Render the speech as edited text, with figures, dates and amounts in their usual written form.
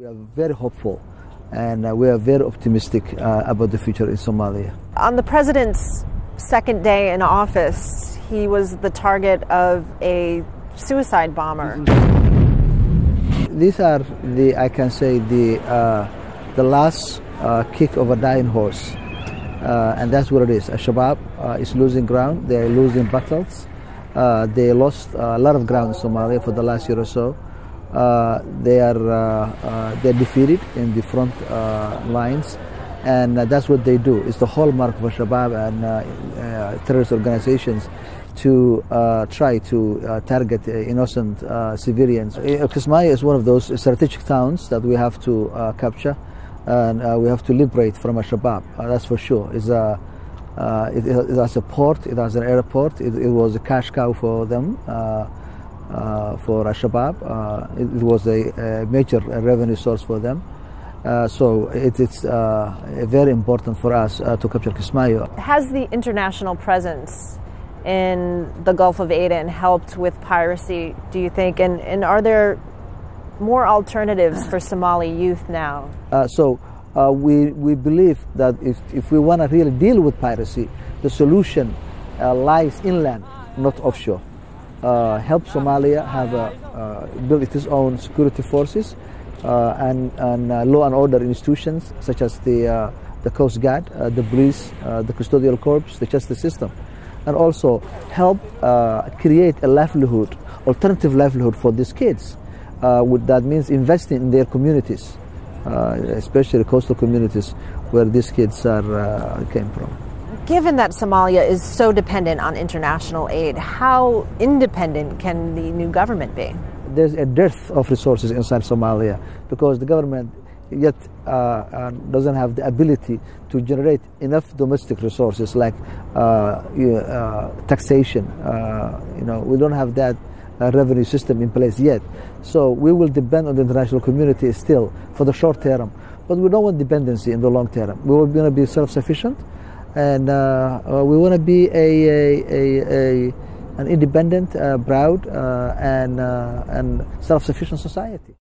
We are very hopeful and we are very optimistic about the future in Somalia. On the president's second day in office, he was the target of a suicide bomber. These are I can say, the last kick of a dying horse. And that's what it is. Al-Shabaab is losing ground. They are losing battles. They lost a lot of ground in Somalia for the last year or so. They're defeated in the front lines, and that's what they do. It's the hallmark of Al-Shabaab and terrorist organizations to try to target innocent civilians. Kismaayo is one of those strategic towns that we have to capture, and we have to liberate from Al-Shabaab. That's for sure. It has a port, it has an airport. It was a cash cow for them, for Al-Shabaab. It was a major revenue source for them. So it's very important for us to capture Kismaayo. Has the international presence in the Gulf of Aden helped with piracy, do you think? And are there more alternatives for Somali youth now? We believe that if we want to really deal with piracy, the solution lies inland, not offshore. Help Somalia have build its own security forces and law and order institutions such as the Coast Guard, the police, the custodial corps, the justice system, and also help create a livelihood, alternative livelihood for these kids. That means investing in their communities, especially coastal communities where these kids came from. Given that Somalia is so dependent on international aid, how independent can the new government be? There's a dearth of resources inside Somalia because the government yet doesn't have the ability to generate enough domestic resources like taxation. We don't have that revenue system in place yet. So we will depend on the international community still for the short term, but we don't want dependency in the long term. We want to be self-sufficient, and we want to be an independent, proud, and self-sufficient society.